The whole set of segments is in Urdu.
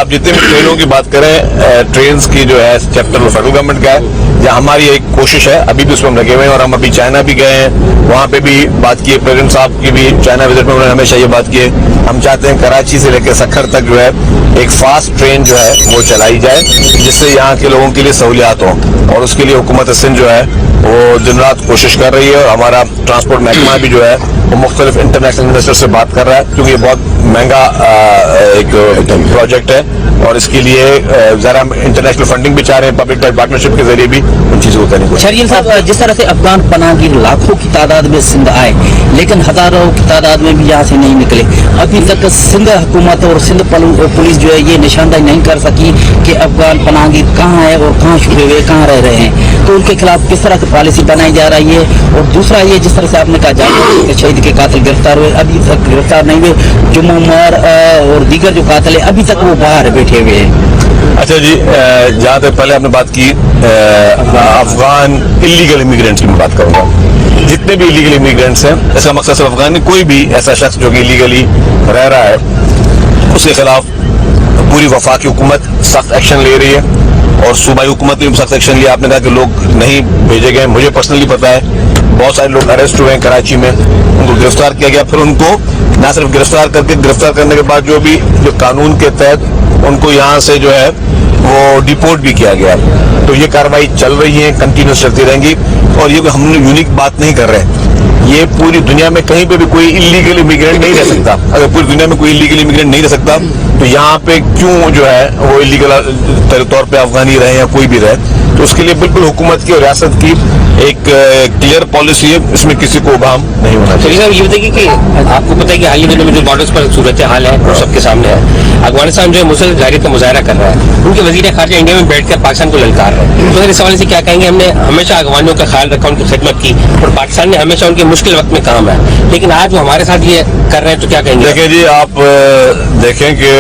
آپ جتنے بھی ٹرینوں کی بات کریں، ٹرینز کی جو ہے چیپٹر وہ فیڈرل گورنمنٹ کا ہے، جہاں ہماری ایک کوشش ہے ابھی بھی اس میں ہم لگے ہوئے ہیں، اور ہم ابھی چائنا بھی گئے ہیں، وہاں پہ بھی بات کی ہے، پریزیڈنٹ صاحب کی بھی چائنا وزٹ میں انہوں نے ہمیشہ یہ بات کی ہے، ہم چاہتے ہیں کراچی سے لے کے سکھر تک جو ہے ایک فاسٹ ٹرین جو ہے وہ چلائی جائے، جس سے یہاں کے لوگوں کے لیے سہولیات ہوں، اور اس کے لیے حکومت سندھ جو ہے وہ دن رات کوشش کر رہی ہے، اور ہمارا ٹرانسپورٹ محکمہ بھی جو ہے وہ مختلف انٹرنیشنل انویسٹر سے بات کر رہا ہے، کیونکہ یہ بہت مہنگا ایک پروجیکٹ ہے، اور اس کے لیے ذرا ہم انٹرنیشنل فنڈنگ بھی چاہ رہے ہیں، پبلک پرائیویٹ پارٹنرشپ کے ذریعے بھی ان چیزوں کو کرنے کو۔ شہریار صاحب، جس طرح سے افغان پناہ گیر لاکھوں کی تعداد میں سندھ آئے لیکن ہزاروں کی تعداد میں بھی یہاں سے نہیں نکلے، ابھی تک سندھ حکومت اور سندھ پولیس جو ہے یہ نشاندہی نہیں کر سکی کہ افغان پناہ گیر کہاں ہے اور کہاں چھپے ہوئے کہاں رہ رہے ہیں، تو ان کے خلاف کس طرح کی پالیسی بنائی جا رہی ہے؟ اور دوسرا یہ جس طرح سے آپ نے کہا جاتا شہید کے قاتل گرفتار ہوئے، ابھی تک گرفتار نہیں ہوئے، جمعہ مار اور دیگر جو قاتل ہیں ابھی تک وہ باہر بیٹھے ہوئے ہیں۔ اچھا جی، جہاں تک پہلے آپ نے بات کی افغان الیگل امیگرینٹس کی میں بات کروں گا، جتنے بھی الیگل امیگرینٹس ہیں، اس کا مقصد صرف افغان نہیں، کوئی بھی ایسا شخص جو کہ الیگلی رہ رہا ہے اس کے خلاف پوری وفاقی حکومت سخت ایکشن لے رہی ہے، اور صوبائی حکومت نے بھی سخت ایکشن لیا۔ آپ نے کہا کہ لوگ نہیں بھیجے گئے، مجھے پرسنلی پتا ہے بہت سارے لوگ اریسٹ ہوئے ہیں کراچی میں، ان کو گرفتار کیا گیا، پھر ان کو نہ صرف گرفتار کرنے کے بعد جو قانون کے تحت ان کو یہاں سے جو ہے وہ ڈیپورٹ بھی کیا گیا، تو یہ کارروائی چل رہی ہے، کنٹینیوس چلتی رہیں گی، اور یہ ہم نے یونیک بات نہیں کر رہے، یہ پوری دنیا میں کہیں پہ بھی کوئی الیگل امیگرینٹ نہیں رہ سکتا۔ اگر پوری دنیا میں کوئی الیگل امیگرینٹ نہیں رہ سکتا تو یہاں پہ کیوں جو ہے وہ الیگل طور پہ افغانی رہے یا کوئی بھی رہے، تو اس کے لیے بالکل حکومت کی اور ریاست کی ایک کلیئر پالیسی ہے، اس میں کسی کو ابہام نہیں ہونا چاہیے۔ صاحب، یہ بتائیے کہ آپ کو پتہ ہے کہ حال ہی دنوں میں جو بارڈرز پر صورتحال ہے وہ سب کے سامنے ہے، افغانستان جو ہے مسلسل جارحیت کا مظاہرہ کر رہا ہے، ان کے وزیر خارجہ انڈیا میں بیٹھ کر پاکستان کو للکار رہے ہیں، تو اس حوالے سے کیا کہیں گے؟ ہم نے ہمیشہ افغانیوں کا خیال رکھا، ان کی خدمت کی، اور پاکستان نے ہمیشہ ان کے مشکل وقت میں کام ہے، لیکن آج وہ ہمارے ساتھ یہ کر رہے ہیں تو کیا کہیں گے؟ دیکھیں جی، آپ دیکھیں کہ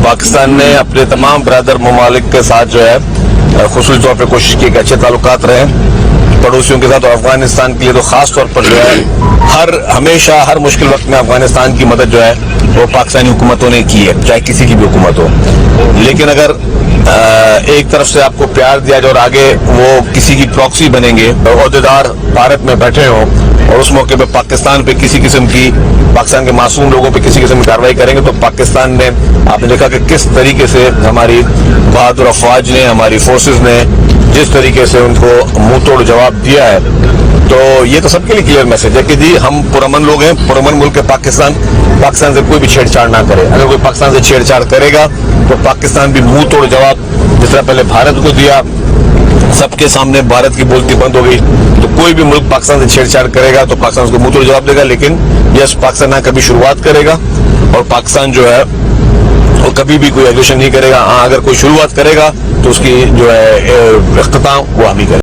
پاکستان نے اپنے تمام برادر ممالک کے ساتھ جو ہے خصوصی طور پہ کوشش کی کہ اچھے تعلقات رہیں پڑوسیوں کے ساتھ، اور افغانستان کے لیے تو خاص طور پر جو ہے ہمیشہ ہر مشکل وقت میں افغانستان کی مدد جو ہے وہ پاکستانی حکومتوں نے کی ہے، چاہے کسی کی بھی حکومت ہو۔ لیکن اگر ایک طرف سے آپ کو پیار دیا جائے اور آگے وہ کسی کی پراکسی بنیں گے، عہدیدار بھارت میں بیٹھے ہوں اور اس موقع پہ پاکستان پہ کسی قسم کی، پاکستان کے معصوم لوگوں پہ کسی قسم کی کارروائی کریں گے، تو پاکستان نے آپ نے دیکھا کہ کس طریقے سے ہماری بہادر افواج نے، ہماری فورسز نے جس طریقے سے ان کو منہ توڑ جواب دیا ہے، تو یہ تو سب کے لیے کلیئر میسج ہے کہ جی ہم پرامن لوگ ہیں، پرامن ملک ہے پاکستان سے کوئی بھی چھیڑ چھاڑ نہ کرے، اگر کوئی پاکستان سے چھیڑ چھاڑ کرے گا تو پاکستان بھی منہ توڑ جواب، جس طرح پہلے بھارت کو دیا، سب کے سامنے بھارت کی بولتی بند ہو گئی، تو کوئی بھی ملک پاکستان سے چھیڑ چھاڑ کرے گا تو پاکستان اس کو منہ توڑ جواب دے گا، لیکن یس پاکستان نہ کبھی شروعات کرے گا، اور پاکستان جو ہے وہ کبھی بھی کوئی ایگریشن نہیں کرے گا، ہاں اگر کوئی شروعات کرے گا تو اس کی جو ہے اختتام وہ ہم ہی کریں گے۔